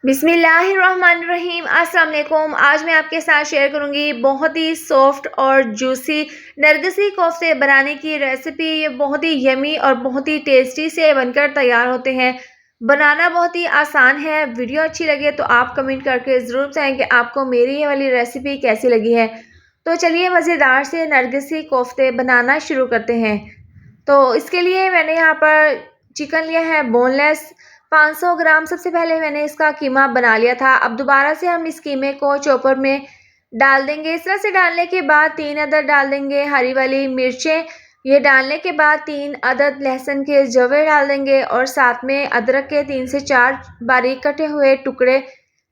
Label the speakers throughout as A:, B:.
A: बिस्मिल्लाहिर्रहमानिर्रहीम। अस्सलाम वालेकुम। आज मैं आपके साथ शेयर करूंगी बहुत ही सॉफ्ट और जूसी नरगिसी कोफ्ते बनाने की रेसिपी। ये बहुत ही यमी और बहुत ही टेस्टी से बनकर तैयार होते हैं। बनाना बहुत ही आसान है। वीडियो अच्छी लगे तो आप कमेंट करके ज़रूर बताएं कि आपको मेरी ये वाली रेसिपी कैसी लगी है। तो चलिए मज़ेदार से नरगिसी कोफ्ते बनाना शुरू करते हैं। तो इसके लिए मैंने यहाँ पर चिकन लिया है बोनलेस 500 ग्राम। सबसे पहले मैंने इसका कीमा बना लिया था। अब दोबारा से हम इस कीमे को चॉपर में डाल देंगे। इस तरह से डालने के बाद 3 अदद डाल देंगे हरी वाली मिर्चें। ये डालने के बाद 3 अदद लहसुन के जवे डाल देंगे और साथ में अदरक के 3 से 4 बारीक कटे हुए टुकड़े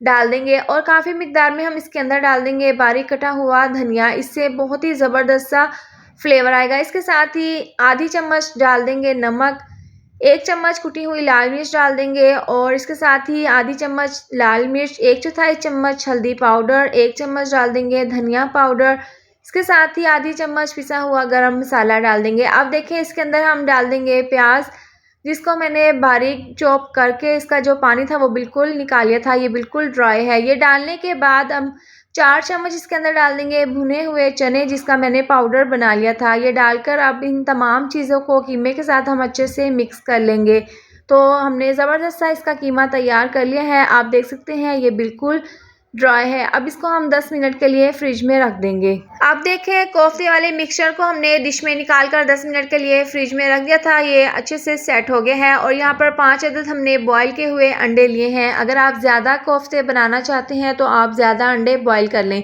A: डाल देंगे और काफ़ी मिकदार में हम इसके अंदर डाल देंगे बारीक कटा हुआ धनिया। इससे बहुत ही ज़बरदस्त सा फ्लेवर आएगा। इसके साथ ही आधी चम्मच डाल देंगे नमक, 1 चम्मच कुटी हुई लाल मिर्च डाल देंगे और इसके साथ ही आधी चम्मच लाल मिर्च, 1/4 चम्मच हल्दी पाउडर, 1 चम्मच डाल देंगे धनिया पाउडर। इसके साथ ही आधी चम्मच पिसा हुआ गरम मसाला डाल देंगे। अब देखें इसके अंदर हम डाल देंगे प्याज, जिसको मैंने बारीक चॉप करके इसका जो पानी था वो बिल्कुल निकाल लिया था। ये बिल्कुल ड्राई है। ये डालने के बाद हम 4 चम्मच इसके अंदर डाल देंगे भुने हुए चने, जिसका मैंने पाउडर बना लिया था। ये डालकर अब इन तमाम चीज़ों को कीमे के साथ हम अच्छे से मिक्स कर लेंगे। तो हमने ज़बरदस्त सा इसका कीमा तैयार कर लिया है। आप देख सकते हैं ये बिल्कुल ड्राई है। अब इसको हम 10 मिनट के लिए फ्रिज में रख देंगे। अब देखें कोफ्ते वाले मिक्सचर को हमने डिश में निकाल कर 10 मिनट के लिए फ्रिज में रख दिया था। ये अच्छे से सेट हो गया है और यहाँ पर 5 अदद हमने बॉयल किए हुए अंडे लिए हैं। अगर आप ज़्यादा कोफ्ते बनाना चाहते हैं तो आप ज़्यादा अंडे बॉयल कर लें।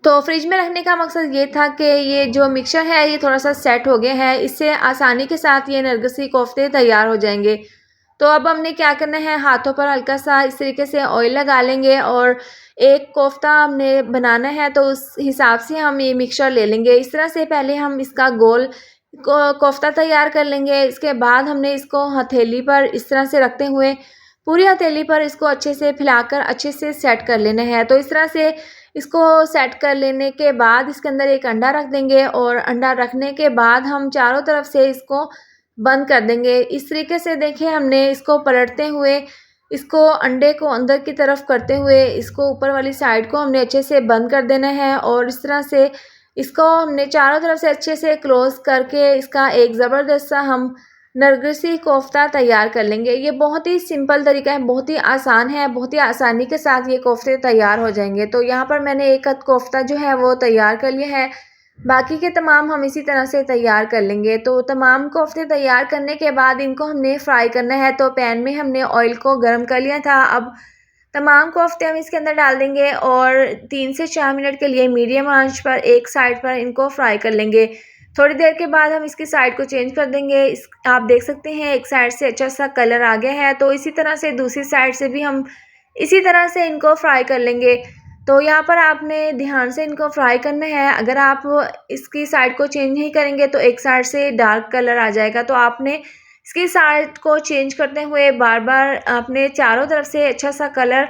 A: तो फ्रिज में रखने का मकसद ये था कि ये जो मिक्सचर है ये थोड़ा सा सेट हो गया है, इससे आसानी के साथ ये नरगिसी कोफ्ते तैयार हो जाएंगे। तो अब हमने क्या करना है, हाथों पर हल्का सा इस तरीके से ऑयल लगा लेंगे और एक कोफ्ता हमने बनाना है तो उस हिसाब से हम ये मिक्सचर ले लेंगे। इस तरह से पहले हम इसका गोल कोफ्ता तैयार कर लेंगे। इसके बाद हमने इसको हथेली पर इस तरह से रखते हुए पूरी हथेली पर इसको अच्छे से फैलाकर अच्छे से सेट कर लेना है। तो इस तरह से इसको सेट कर लेने के बाद इसके अंदर एक अंडा रख देंगे और अंडा रखने के बाद हम चारों तरफ से इसको बंद कर देंगे। इस तरीके से देखिए हमने इसको पलटते हुए इसको अंडे को अंदर की तरफ करते हुए इसको ऊपर वाली साइड को हमने अच्छे से बंद कर देना है और इस तरह से इसको हमने चारों तरफ से अच्छे से क्लोज करके इसका एक ज़बरदस्त सा हम नरगिसी कोफ्ता तैयार कर लेंगे। ये बहुत ही सिंपल तरीका है, बहुत ही आसान है, बहुत ही आसानी के साथ ये कोफ्ते तैयार हो जाएंगे। तो यहाँ पर मैंने एक अध कोफ्ता जो है वो तैयार कर लिया है, बाकी के तमाम हम इसी तरह से तैयार कर लेंगे। तो तमाम कोफ्ते तैयार करने के बाद इनको हमने फ्राई करना है। तो पैन में हमने ऑयल को गर्म कर लिया था। अब तमाम कोफ्ते हम इसके अंदर डाल देंगे और 3 से 4 मिनट के लिए मीडियम आंच पर एक साइड पर इनको फ्राई कर लेंगे। थोड़ी देर के बाद हम इसकी साइड को चेंज कर देंगे। आप देख सकते हैं एक साइड से अच्छा सा कलर आ गया है। तो इसी तरह से दूसरी साइड से भी हम इसी तरह से इनको फ्राई कर लेंगे। तो यहाँ पर आपने ध्यान से इनको फ्राई करना है। अगर आप इसकी साइड को चेंज नहीं करेंगे तो एक साइड से डार्क कलर आ जाएगा। तो आपने इसकी साइड को चेंज करते हुए बार बार आपने चारों तरफ से अच्छा सा कलर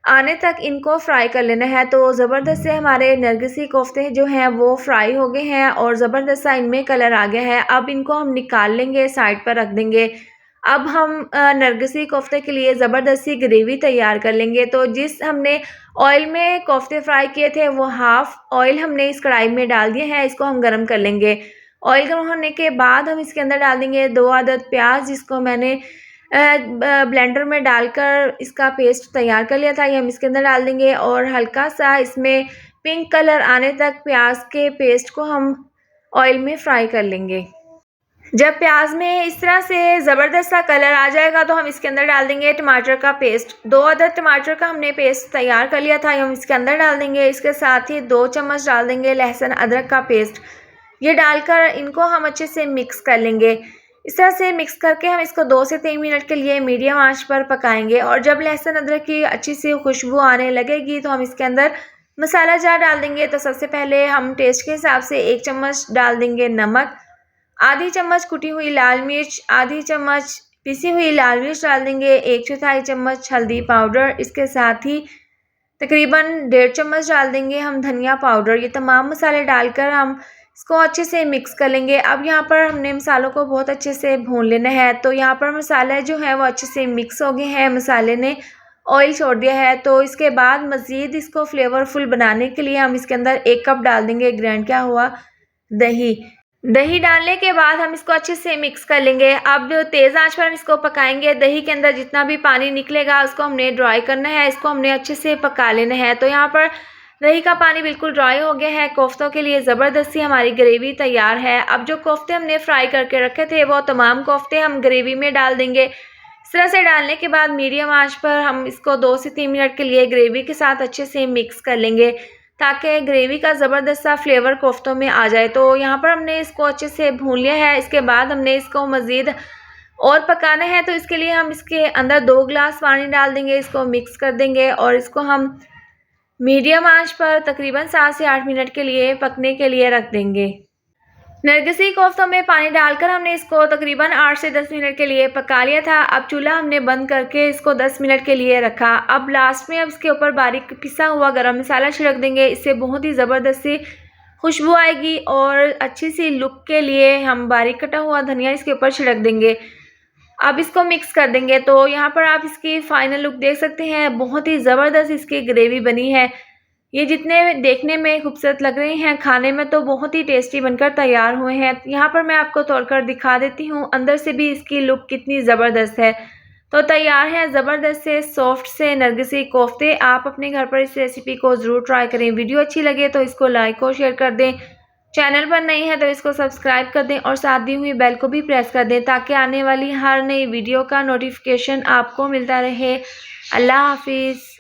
A: आने तक इनको फ्राई कर लेना है। तो ज़बरदस्त से हमारे नरगिसी कोफ्ते जो हैं वो फ्राई हो गए हैं और ज़बरदस्त सा इनमें कलर आ गया है। अब इनको हम निकाल लेंगे, साइड पर रख देंगे। अब हम नरगिसी कोफ्ते के लिए ज़बरदस्त सी ग्रेवी तैयार कर लेंगे। तो जिस हमने ऑयल में कोफ्ते फ्राई किए थे वो हाफ़ ऑयल हमने इस कढ़ाई में डाल दिए हैं। इसको हम गर्म कर लेंगे। ऑयल गर्म होने के बाद हम इसके अंदर डाल देंगे 2 अदद प्याज, जिसको मैंने ब्लेंडर में डालकर इसका पेस्ट तैयार कर लिया था। ये हम इसके अंदर डाल देंगे और हल्का सा इसमें पिंक कलर आने तक प्याज के पेस्ट को हम ऑयल में फ्राई कर लेंगे। जब प्याज में इस तरह से ज़बरदस्त सा कलर आ जाएगा तो हम इसके अंदर डाल देंगे टमाटर का पेस्ट। 2 अदद टमाटर का हमने पेस्ट तैयार कर लिया था, ये हम इसके अंदर डाल देंगे। इसके साथ ही 2 चम्मच डाल देंगे लहसुन अदरक का पेस्ट। ये डालकर इनको हम अच्छे से मिक्स कर लेंगे। इस तरह से मिक्स करके हम इसको 2 से 3 मिनट के लिए मीडियम आंच पर पकाएंगे और जब लहसुन अदरक की अच्छी सी खुशबू आने लगेगी तो हम इसके अंदर मसाला जार डाल देंगे। तो सबसे पहले हम टेस्ट के हिसाब से 1 चम्मच डाल देंगे नमक, आधी चम्मच कुटी हुई लाल मिर्च, आधी चम्मच पिसी हुई लाल मिर्च डाल देंगे, 1/4 चम्मच हल्दी पाउडर। इसके साथ ही तकरीबन 1.5 चम्मच डाल देंगे हम धनिया पाउडर। ये तमाम मसाले डालकर हम इसको अच्छे से मिक्स कर लेंगे। अब यहाँ पर हमने मसालों को बहुत अच्छे से भून लेना है। तो यहाँ पर मसाला जो है वो अच्छे से मिक्स हो गए हैं मसाले ने ऑयल छोड़ दिया है। तो इसके बाद मज़ीद इसको फ्लेवरफुल बनाने के लिए हम इसके अंदर 1 कप डाल देंगे ग्राइंड किया हुआ दही। दही डालने के बाद हम इसको अच्छे से मिक्स कर लेंगे। अब तेज़ आंच पर हम इसको पकाएंगे। दही के अंदर जितना भी पानी निकलेगा उसको हमने ड्राई करना है, इसको हमने अच्छे से पका लेना है। तो यहाँ पर दही का पानी बिल्कुल ड्राई हो गया है। कोफ्तों के लिए ज़बरदस्ती हमारी ग्रेवी तैयार है। अब जो कोफ्ते हमने फ्राई करके रखे थे वो तमाम कोफ्ते हम ग्रेवी में डाल देंगे। इस तरह से डालने के बाद मीडियम आंच पर हम इसको 2 से 3 मिनट के लिए ग्रेवी के साथ अच्छे से मिक्स कर लेंगे ताकि ग्रेवी का ज़बरदस्त सा फ्लेवर कोफ्तों में आ जाए। तो यहाँ पर हमने इसको अच्छे से भून लिया है। इसके बाद हमने इसको मज़ीद और पकाना है। तो इसके लिए हम इसके अंदर 2 गिलास पानी डाल देंगे, इसको मिक्स कर देंगे और इसको हम मीडियम आंच पर तकरीबन 7 से 8 मिनट के लिए पकने के लिए रख देंगे। नरगिसी कोफ्तों में पानी डालकर हमने इसको तकरीबन 8 से 10 मिनट के लिए पका लिया था। अब चूल्हा हमने बंद करके इसको 10 मिनट के लिए रखा। अब लास्ट में अब इसके ऊपर बारीक पिसा हुआ गरम मसाला छिड़क देंगे। इससे बहुत ही ज़बरदस्त सी खुशबू आएगी और अच्छी सी लुक के लिए हम बारीक कटा हुआ धनिया इसके ऊपर छिड़क देंगे। अब इसको मिक्स कर देंगे। तो यहाँ पर आप इसकी फ़ाइनल लुक देख सकते हैं, बहुत ही ज़बरदस्त इसकी ग्रेवी बनी है। ये जितने देखने में खूबसूरत लग रहे हैं, खाने में तो बहुत ही टेस्टी बनकर तैयार हुए हैं। यहाँ पर मैं आपको तोड़कर दिखा देती हूँ, अंदर से भी इसकी लुक कितनी ज़बरदस्त है। तो तैयार है ज़बरदस्त से सॉफ्ट से नरगिसी कोफ्ते। आप अपने घर पर इस रेसिपी को ज़रूर ट्राई करें। वीडियो अच्छी लगे तो इसको लाइक और शेयर कर दें। चैनल पर नई है तो इसको सब्सक्राइब कर दें और साथ दी हुई बेल को भी प्रेस कर दें ताकि आने वाली हर नई वीडियो का नोटिफिकेशन आपको मिलता रहे। अल्लाह हाफिज़।